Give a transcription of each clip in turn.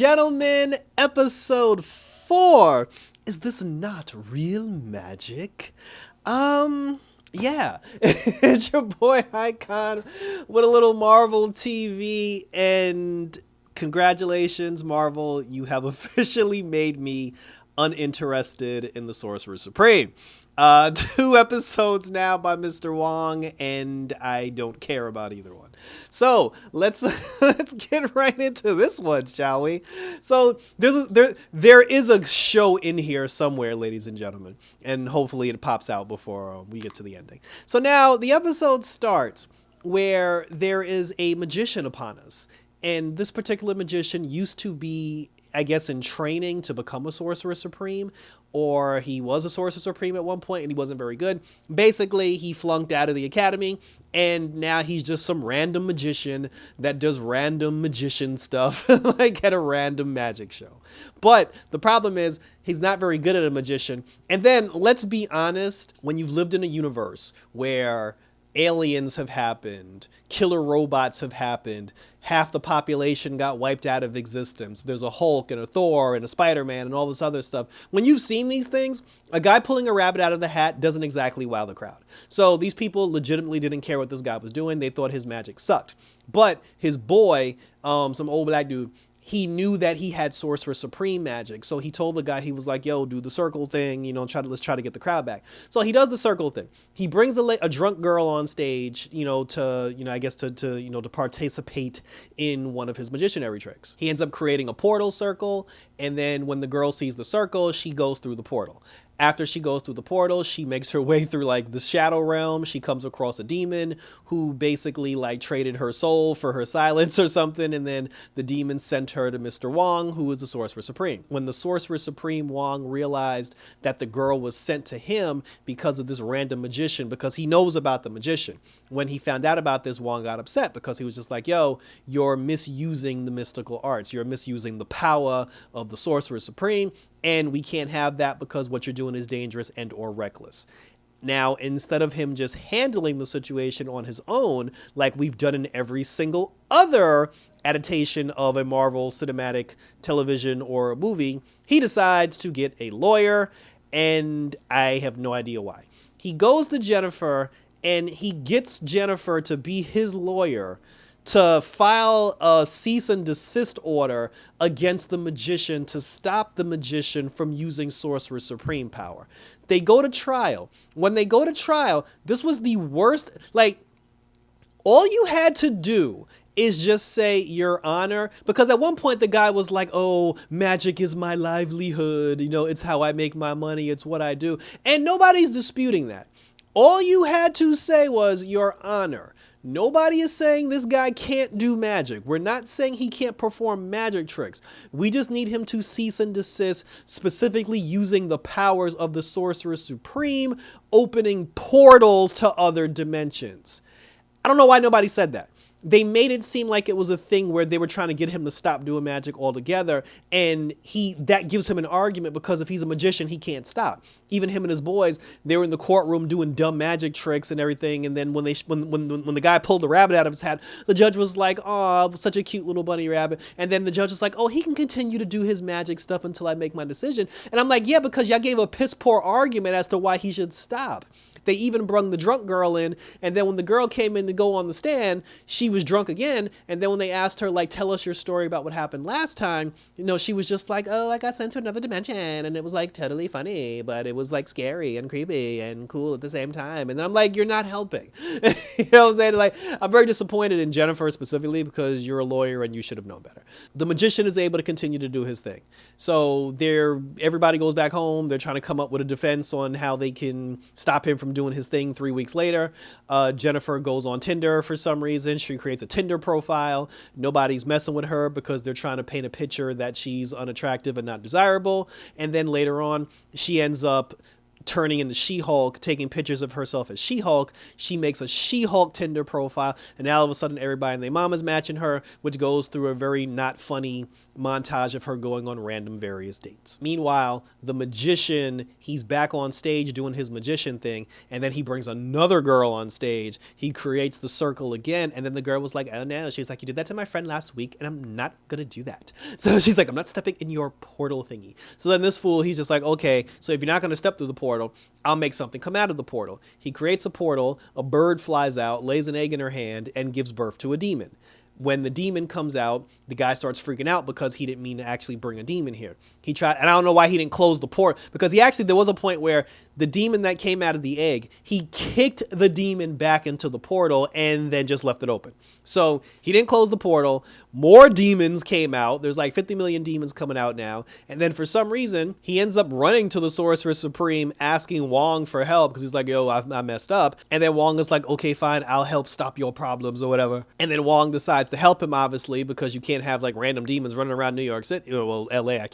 gentlemen, episode 4. Is this not real magic? Yeah. It's your boy Icon with a little Marvel TV, and congratulations, Marvel, you have officially made me uninterested in the Sorcerer Supreme. 2 episodes now by Mr. Wong, and I don't care about either one. So let's get right into this one, shall we? So there is a show in here somewhere, ladies and gentlemen, and hopefully it pops out before we get to the ending. So now the episode starts where there is a magician upon us, and this particular magician used to be, I guess, in training to become a Sorcerer Supreme, or he was a Sorcerer Supreme at one point and he wasn't very good. Basically, he flunked out of the academy, and now he's just some random magician that does random magician stuff like at a random magic show. But the problem is he's not very good at a magician. And then let's be honest, when you've lived in a universe where aliens have happened, killer robots have happened, half the population got wiped out of existence, there's a Hulk and a Thor and a Spider-Man and all this other stuff. When you've seen these things, a guy pulling a rabbit out of the hat doesn't exactly wow the crowd. So these people legitimately didn't care what this guy was doing. They thought his magic sucked. But his boy, some old black dude, he knew that he had Sorcerer Supreme magic. So he told the guy, he was like, yo, do the circle thing, let's try to get the crowd back. So he does the circle thing. He brings a drunk girl on stage, to participate in one of his magicianary tricks. He ends up creating a portal circle. And then when the girl sees the circle, she goes through the portal. After she goes through the portal, she makes her way through the shadow realm. She comes across a demon who basically traded her soul for her silence or something. And then the demon sent her to Mr. Wong, who is the Sorcerer Supreme. When the Sorcerer Supreme Wong realized that the girl was sent to him because of this random magician, because he knows about the magician. When he found out about this, Wong got upset because he was just like, yo, you're misusing the mystical arts. You're misusing the power of the Sorcerer Supreme. And we can't have that because what you're doing is dangerous and or reckless. Now, instead of him just handling the situation on his own, like we've done in every single other adaptation of a Marvel cinematic television or a movie, he decides to get a lawyer, and I have no idea why. He goes to Jennifer, and he gets Jennifer to be his lawyer to file a cease and desist order against the magician to stop the magician from using Sorcerer Supreme power. They go to trial. When they go to trial, this was the worst. All you had to do is just say, Your Honor, because at one point the guy was like, oh, magic is my livelihood. It's how I make my money. It's what I do. And nobody's disputing that. All you had to say was, Your Honor. Nobody is saying this guy can't do magic. We're not saying he can't perform magic tricks. We just need him to cease and desist, specifically using the powers of the Sorcerer Supreme, opening portals to other dimensions. I don't know why nobody said that. They made it seem like it was a thing where they were trying to get him to stop doing magic altogether, and that gives him an argument because if he's a magician, he can't stop. Even him and his boys, they were in the courtroom doing dumb magic tricks and everything, and then when the guy pulled the rabbit out of his hat, the judge was like, oh, such a cute little bunny rabbit, and then the judge was like, oh, he can continue to do his magic stuff until I make my decision. And I'm like, yeah, because y'all gave a piss poor argument as to why he should stop. They even brung the drunk girl in, and then when the girl came in to go on the stand, she was drunk again, and then when they asked her, tell us your story about what happened last time, she was just like, oh, I got sent to another dimension, and it was, totally funny, but it was, scary and creepy and cool at the same time. And then I'm like, you're not helping. You know what I'm saying? I'm very disappointed in Jennifer specifically because you're a lawyer and you should have known better. The magician is able to continue to do his thing. So everybody goes back home. They're trying to come up with a defense on how they can stop him from doing his thing 3 weeks later. Jennifer goes on Tinder for some reason. She creates a Tinder profile. Nobody's messing with her because they're trying to paint a picture that she's unattractive and not desirable. And then later on, she ends up turning into She-Hulk, taking pictures of herself as She-Hulk. She makes a She-Hulk Tinder profile, and now all of a sudden everybody and their mama's matching her, which goes through a very not funny montage of her going on random various dates. Meanwhile, the magician, he's back on stage doing his magician thing, and then he brings another girl on stage. He creates the circle again, and then the girl was like, oh no. She's like, you did that to my friend last week, and I'm not gonna do that. So she's like, I'm not stepping in your portal thingy. So then this fool, he's just like, okay, so if you're not gonna step through the portal, I'll make something come out of the portal. He creates a portal, a bird flies out, lays an egg in her hand, and gives birth to a demon. When the demon comes out, the guy starts freaking out because he didn't mean to actually bring a demon here. He tried, and I don't know why he didn't close the port, because there was a point where the demon that came out of the egg, he kicked the demon back into the portal and then just left it open. So he didn't close the portal. More demons came out. There's like 50 million demons coming out now. And then for some reason, he ends up running to the Sorcerer Supreme asking Wong for help because he's like, yo, I messed up. And then Wong is like, okay, fine, I'll help stop your problems or whatever. And then Wong decides to help him, obviously, because you can't have like random demons running around New York City. Well, LA, I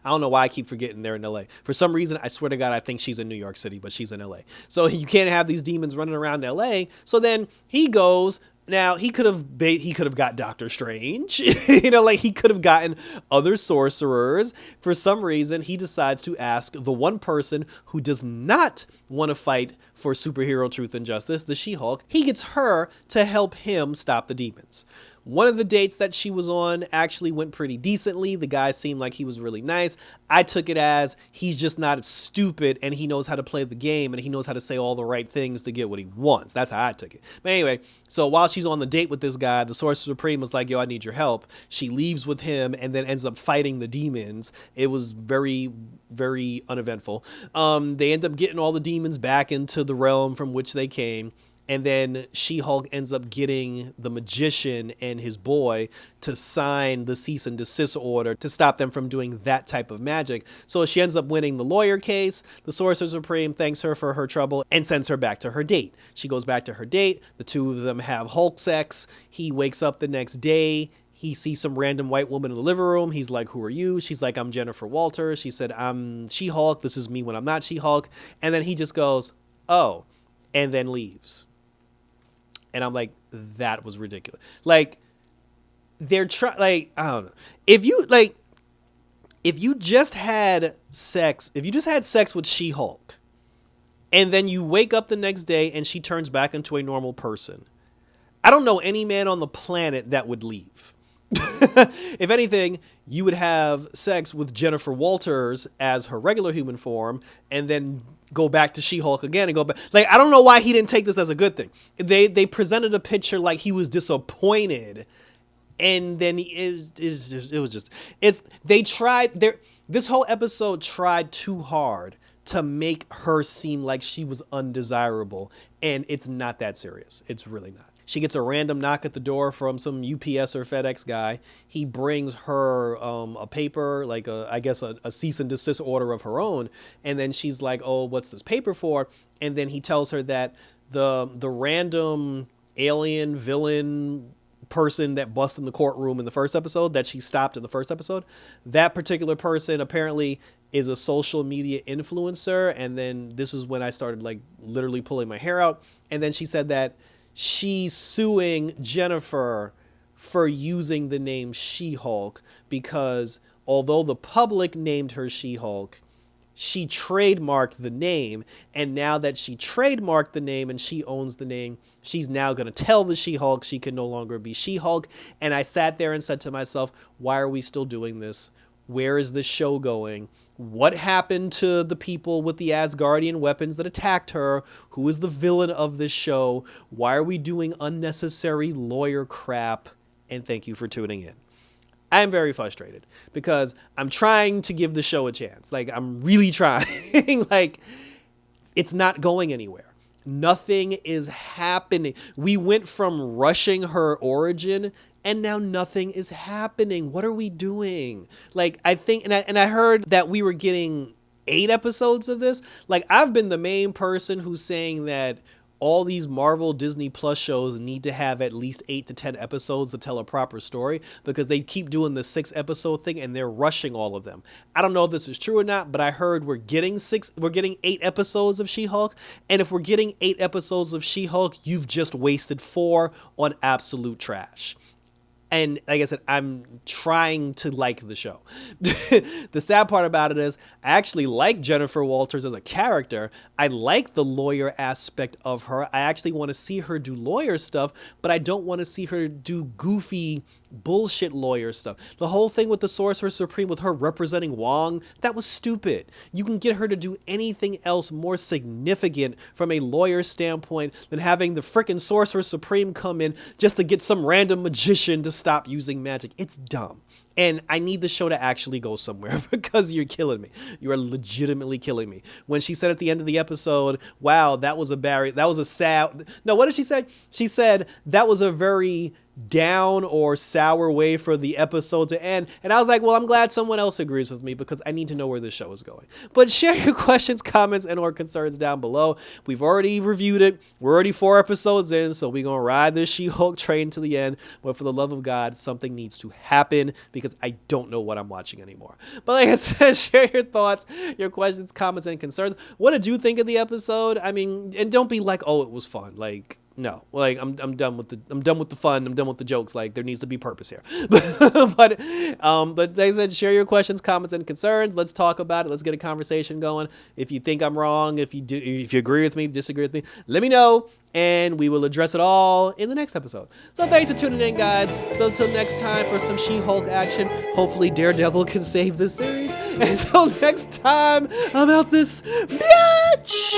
don't know why I keep forgetting they're in LA. For some reason, I swear to God, I think she's in New York City, but she's in LA. So you can't have these demons running around LA. So then he goes. Now, he could have got Doctor Strange, like he could have gotten other sorcerers. For some reason, he decides to ask the one person who does not want to fight for superhero truth and justice, the She-Hulk. He gets her to help him stop the demons. One of the dates that she was on actually went pretty decently. The guy seemed like he was really nice. I took it as he's just not stupid and he knows how to play the game and he knows how to say all the right things to get what he wants. That's how I took it. But anyway, so while she's on the date with this guy, the Sorcerer Supreme was like, yo, I need your help. She leaves with him and then ends up fighting the demons. It was very, very uneventful. They end up getting all the demons back into the realm from which they came. And then She-Hulk ends up getting the magician and his boy to sign the cease and desist order to stop them from doing that type of magic. So she ends up winning the lawyer case. The Sorcerer Supreme thanks her for her trouble and sends her back to her date. She goes back to her date. The two of them have Hulk sex. He wakes up the next day. He sees some random white woman in the living room. He's like, who are you? She's like, I'm Jennifer Walters. She said, I'm She-Hulk. This is me when I'm not She-Hulk. And then he just goes, oh, and then leaves. And I'm like, that was ridiculous. Like, they're trying, like, I don't know. If you just had sex with She-Hulk, and then you wake up the next day and she turns back into a normal person, I don't know any man on the planet that would leave. If anything, you would have sex with Jennifer Walters as her regular human form and then go back to She-Hulk again and go back. Like, I don't know why he didn't take this as a good thing. They presented a picture like he was disappointed, and then this whole episode tried too hard to make her seem like she was undesirable, and it's not that serious. It's really not. She gets a random knock at the door from some UPS or FedEx guy. He brings her a paper, like I guess a cease and desist order of her own. And then she's like, oh, what's this paper for? And then he tells her that the random alien villain person that busted in the courtroom in the first episode, that she stopped in the first episode, that particular person apparently is a social media influencer. And then this is when I started like literally pulling my hair out. And then she said that she's suing Jennifer for using the name She-Hulk because although the public named her She-Hulk, she trademarked the name. And now that she trademarked the name and she owns the name, she's now going to tell the She-Hulk she can no longer be She-Hulk. And I sat there and said to myself, why are we still doing this? Where is this show going? What happened to the people with the Asgardian weapons that attacked her? Who is the villain of this show? Why are we doing unnecessary lawyer crap? And thank you for tuning in. I'm very frustrated because I'm trying to give the show a chance. Like, I'm really trying. Like, it's not going anywhere. Nothing is happening. We went from rushing her origin and now nothing is happening. What are we doing? Like, I think, and I heard that we were getting 8 episodes of this. Like, I've been the main person who's saying that all these Marvel Disney Plus shows need to have at least 8 to 10 episodes to tell a proper story because they keep doing the 6 episode thing and they're rushing all of them. I don't know if this is true or not, but I heard we're getting 8 episodes of She-Hulk. And if we're getting 8 episodes of She-Hulk, you've just wasted 4 on absolute trash. And like I said, I'm trying to like the show. The sad part about it is I actually like Jennifer Walters as a character. I like the lawyer aspect of her. I actually want to see her do lawyer stuff, but I don't want to see her do goofy bullshit lawyer stuff. The whole thing with the Sorcerer Supreme with her representing Wong, that was stupid. You can get her to do anything else more significant from a lawyer standpoint than having the frickin' Sorcerer Supreme come in just to get some random magician to stop using magic. It's dumb. And I need the show to actually go somewhere because you're killing me. You are legitimately killing me. When she said at the end of the episode, wow, that was a sad, no, what did she say? She said that was a very down or sour way for the episode to end. And I was like, well, I'm glad someone else agrees with me because I need to know where this show is going. But share your questions, comments, and or concerns down below. We've already reviewed it. We're already 4 episodes in, so we're going to ride this She-Hulk train to the end. But for the love of God, something needs to happen because I don't know what I'm watching anymore. But like I said, share your thoughts, your questions, comments, and concerns. What did you think of the episode? I mean, and don't be like, oh, it was fun. Like, no, like I'm done with the fun. I'm done with the jokes. Like there needs to be purpose here. but like I said, share your questions, comments, and concerns. Let's talk about it. Let's get a conversation going. If you think I'm wrong, if you agree with me, disagree with me, let me know, and we will address it all in the next episode. So thanks for tuning in, guys. So until next time for some She-Hulk action. Hopefully Daredevil can save this series. Until next time, I'm out this bitch.